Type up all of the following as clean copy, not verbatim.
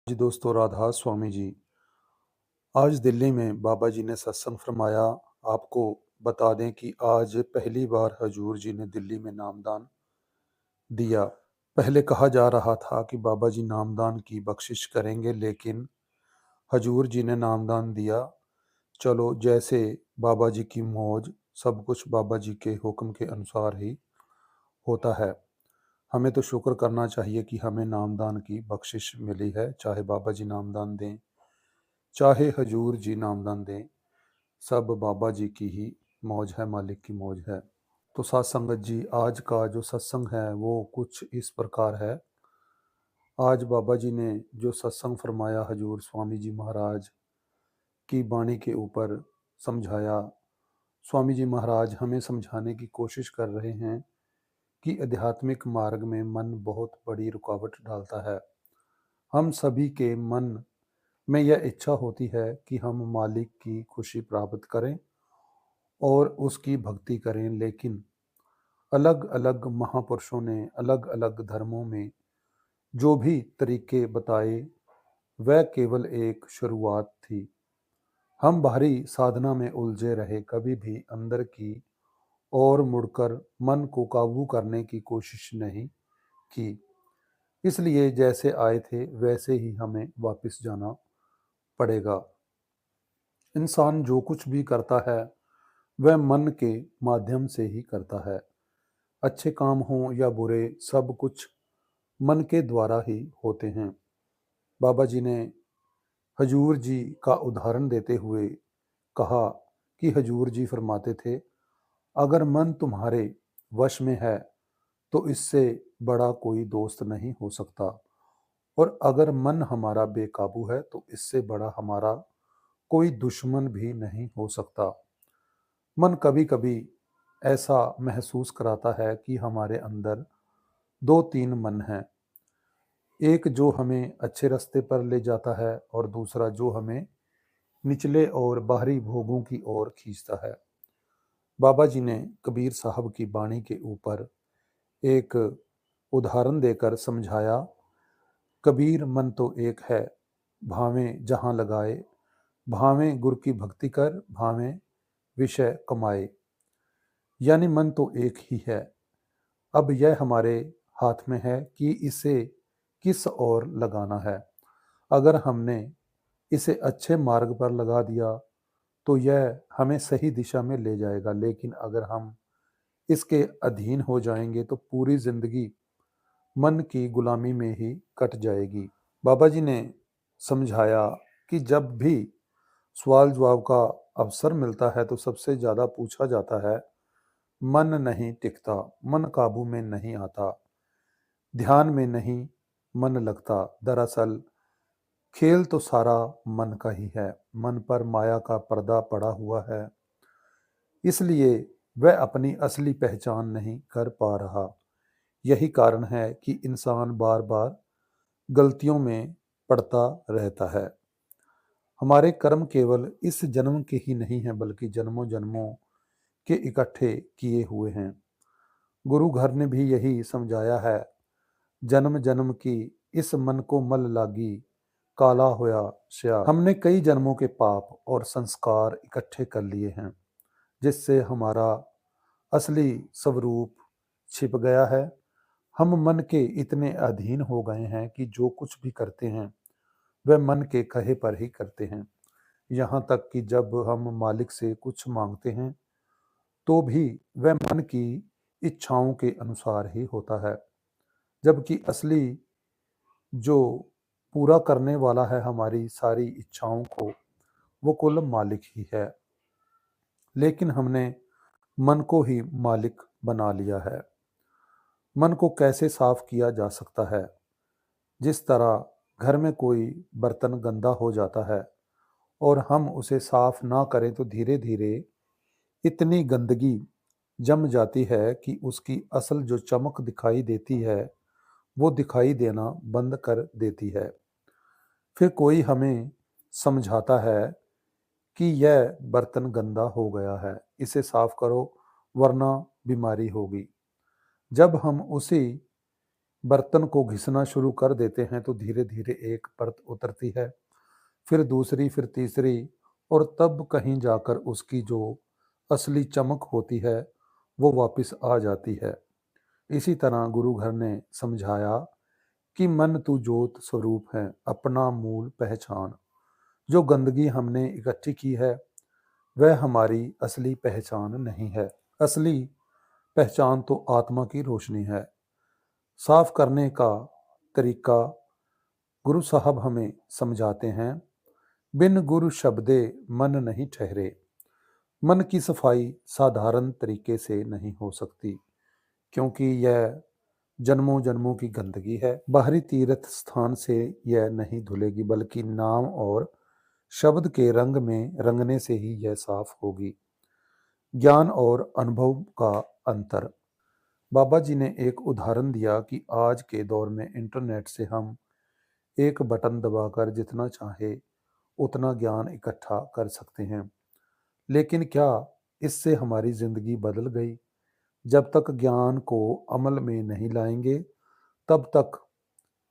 जी दोस्तों, राधा स्वामी जी। आज दिल्ली में बाबा जी ने सत्संग फरमाया। आपको बता दें कि आज पहली बार हजूर जी ने दिल्ली में नामदान दिया। पहले कहा जा रहा था कि बाबा जी नामदान की बख्शिश करेंगे, लेकिन हजूर जी ने नामदान दिया। चलो, जैसे बाबा जी की मौज, सब कुछ बाबा जी के हुक्म के अनुसार ही होता है। हमें तो शुक्र करना चाहिए कि हमें नामदान की बख्शिश मिली है, चाहे बाबा जी नामदान दें, चाहे हजूर जी नामदान दें। सब बाबा जी की ही मौज है, मालिक की मौज है। तो साथ संगत जी, आज का जो सत्संग है वो कुछ इस प्रकार है। आज बाबा जी ने जो सत्संग फरमाया, हजूर स्वामी जी महाराज की बाणी के ऊपर समझाया। स्वामी जी महाराज हमें समझाने की कोशिश कर रहे हैं कि आध्यात्मिक मार्ग में मन बहुत बड़ी रुकावट डालता है। हम सभी के मन में यह इच्छा होती है कि हम मालिक की खुशी प्राप्त करें और उसकी भक्ति करें, लेकिन अलग अलग महापुरुषों ने अलग अलग धर्मों में जो भी तरीके बताए, वह केवल एक शुरुआत थी। हम बाहरी साधना में उलझे रहे, कभी भी अंदर की ओर मुड़कर मन को काबू करने की कोशिश नहीं की। इसलिए जैसे आए थे वैसे ही हमें वापस जाना पड़ेगा। इंसान जो कुछ भी करता है वह मन के माध्यम से ही करता है। अच्छे काम हों या बुरे, सब कुछ मन के द्वारा ही होते हैं। बाबा जी ने हजूर जी का उदाहरण देते हुए कहा कि हजूर जी फरमाते थे, अगर मन तुम्हारे वश में है तो इससे बड़ा कोई दोस्त नहीं हो सकता, और अगर मन हमारा बेकाबू है तो इससे बड़ा हमारा कोई दुश्मन भी नहीं हो सकता। मन कभी कभी ऐसा महसूस कराता है कि हमारे अंदर दो तीन मन हैं, एक जो हमें अच्छे रास्ते पर ले जाता है और दूसरा जो हमें निचले और बाहरी भोगों की ओर खींचता है। बाबा जी ने कबीर साहब की बाणी के ऊपर एक उदाहरण देकर समझाया, कबीर मन तो एक है, भावें जहाँ लगाए, भावें गुर की भक्ति कर, भावें विषय कमाए। यानी मन तो एक ही है। अब यह हमारे हाथ में है कि इसे किस ओर लगाना है। अगर हमने इसे अच्छे मार्ग पर लगा दिया तो यह हमें सही दिशा में ले जाएगा, लेकिन अगर हम इसके अधीन हो जाएंगे तो पूरी जिंदगी मन की गुलामी में ही कट जाएगी। बाबा जी ने समझाया कि जब भी सवाल जवाब का अवसर मिलता है तो सबसे ज़्यादा पूछा जाता है, मन नहीं टिकता, मन काबू में नहीं आता, ध्यान में नहीं मन लगता। दरअसल खेल तो सारा मन का ही है। मन पर माया का पर्दा पड़ा हुआ है, इसलिए वह अपनी असली पहचान नहीं कर पा रहा। यही कारण है कि इंसान बार बार गलतियों में पड़ता रहता है। हमारे कर्म केवल इस जन्म के ही नहीं हैं, बल्कि जन्मों जन्मों के इकट्ठे किए हुए हैं। गुरु घर ने भी यही समझाया है, जन्म जन्म की इस मन को मल लागी, काला होया स्या। हमने कई जन्मों के पाप और संस्कार इकट्ठे कर लिए हैं, जिससे हमारा असली स्वरूप छिप गया है। हम मन के इतने अधीन हो गए हैं कि जो कुछ भी करते हैं वह मन के कहे पर ही करते हैं। यहाँ तक कि जब हम मालिक से कुछ मांगते हैं तो भी वह मन की इच्छाओं के अनुसार ही होता है, जबकि असली जो पूरा करने वाला है हमारी सारी इच्छाओं को, वो कुल मालिक ही है। लेकिन हमने मन को ही मालिक बना लिया है। मन को कैसे साफ किया जा सकता है? जिस तरह घर में कोई बर्तन गंदा हो जाता है और हम उसे साफ ना करें तो धीरे धीरे इतनी गंदगी जम जाती है कि उसकी असल जो चमक दिखाई देती है वो दिखाई देना बंद कर देती है। फिर कोई हमें समझाता है कि यह बर्तन गंदा हो गया है, इसे साफ करो वरना बीमारी होगी। जब हम उसी बर्तन को घिसना शुरू कर देते हैं तो धीरे धीरे एक परत उतरती है, फिर दूसरी, फिर तीसरी, और तब कहीं जाकर उसकी जो असली चमक होती है वो वापस आ जाती है। इसी तरह गुरु घर ने समझाया कि मन तू ज्योत स्वरूप है, अपना मूल पहचान। जो गंदगी हमने इकट्ठी की है वह हमारी असली पहचान नहीं है। असली पहचान तो आत्मा की रोशनी है। साफ करने का तरीका गुरु साहब हमें समझाते हैं। बिन गुरु शब्दे मन नहीं ठहरे। मन की सफाई साधारण तरीके से नहीं हो सकती, क्योंकि यह जन्मों जन्मों की गंदगी है। बाहरी तीर्थ स्थान से यह नहीं धुलेगी, बल्कि नाम और शब्द के रंग में रंगने से ही यह साफ होगी। ज्ञान और अनुभव का अंतर। बाबा जी ने एक उदाहरण दिया कि आज के दौर में इंटरनेट से हम एक बटन दबाकर जितना चाहे उतना ज्ञान इकट्ठा कर सकते हैं, लेकिन क्या इससे हमारी जिंदगी बदल गई? जब तक ज्ञान को अमल में नहीं लाएंगे तब तक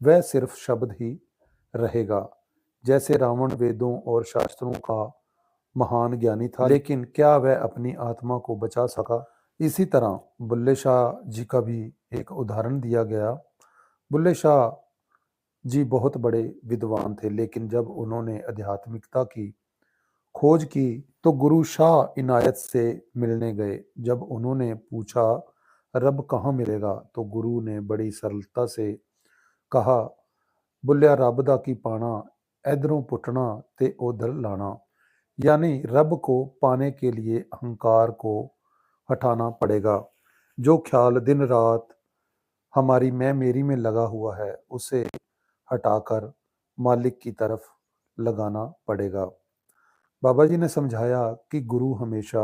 वह सिर्फ शब्द ही रहेगा। जैसे रावण वेदों और शास्त्रों का महान ज्ञानी था, लेकिन क्या वह अपनी आत्मा को बचा सका? इसी तरह बुल्ले शाह जी का भी एक उदाहरण दिया गया। बुल्ले शाह जी बहुत बड़े विद्वान थे, लेकिन जब उन्होंने आध्यात्मिकता की खोज की तो गुरु शाह इनायत से मिलने गए। जब उन्होंने पूछा रब कहाँ मिलेगा तो गुरु ने बड़ी सरलता से कहा, बुल्लिया रब दा की पाना, इधरों पुटना ते उधर लाना। यानी रब को पाने के लिए अहंकार को हटाना पड़ेगा। जो ख्याल दिन रात हमारी मैं मेरी में लगा हुआ है उसे हटाकर मालिक की तरफ लगाना पड़ेगा। बाबा जी ने समझाया कि गुरु हमेशा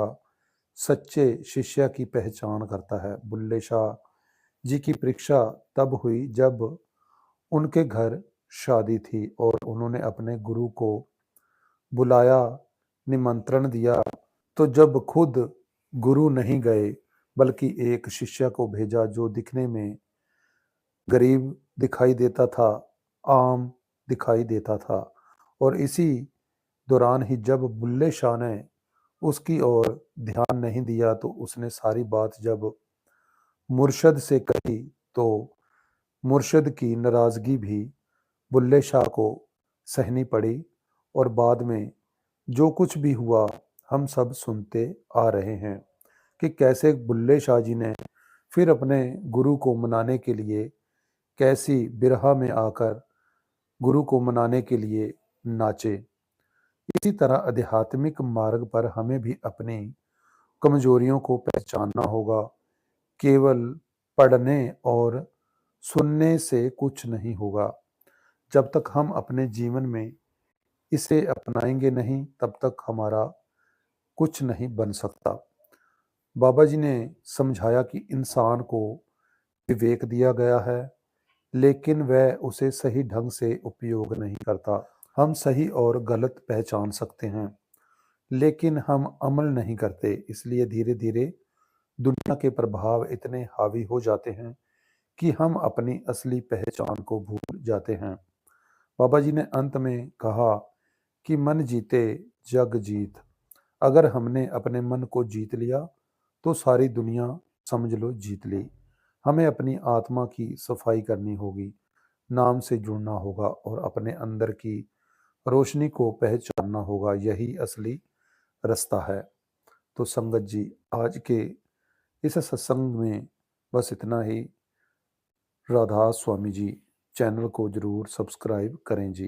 सच्चे शिष्य की पहचान करता है। बुल्ले शाह जी की परीक्षा तब हुई जब उनके घर शादी थी और उन्होंने अपने गुरु को बुलाया, निमंत्रण दिया। तो जब खुद गुरु नहीं गए बल्कि एक शिष्य को भेजा जो दिखने में गरीब दिखाई देता था, आम दिखाई देता था, और इसी दौरान ही जब बुल्ले शाह ने उसकी ओर ध्यान नहीं दिया तो उसने सारी बात जब मुर्शद से कही तो मुर्शद की नाराजगी भी बुल्ले शाह को सहनी पड़ी। और बाद में जो कुछ भी हुआ हम सब सुनते आ रहे हैं कि कैसे बुल्ले शाह जी ने फिर अपने गुरु को मनाने के लिए कैसी बिरहा में आकर गुरु को मनाने के लिए नाचे। इसी तरह आध्यात्मिक मार्ग पर हमें भी अपनी कमजोरियों को पहचानना होगा। केवल पढ़ने और सुनने से कुछ नहीं होगा। जब तक हम अपने जीवन में इसे अपनाएंगे नहीं तब तक हमारा कुछ नहीं बन सकता। बाबा जी ने समझाया कि इंसान को विवेक दिया गया है, लेकिन वह उसे सही ढंग से उपयोग नहीं करता। हम सही और गलत पहचान सकते हैं, लेकिन हम अमल नहीं करते। इसलिए धीरे धीरे दुनिया के प्रभाव इतने हावी हो जाते हैं कि हम अपनी असली पहचान को भूल जाते हैं। बाबा जी ने अंत में कहा कि मन जीते जग जीत। अगर हमने अपने मन को जीत लिया तो सारी दुनिया समझ लो जीत ली। हमें अपनी आत्मा की सफाई करनी होगी, नाम से जुड़ना होगा और अपने अंदर की रोशनी को पहचानना होगा। यही असली रास्ता है। तो संगत जी, आज के इस सत्संग में बस इतना ही। राधा स्वामी जी। चैनल को जरूर सब्सक्राइब करें जी।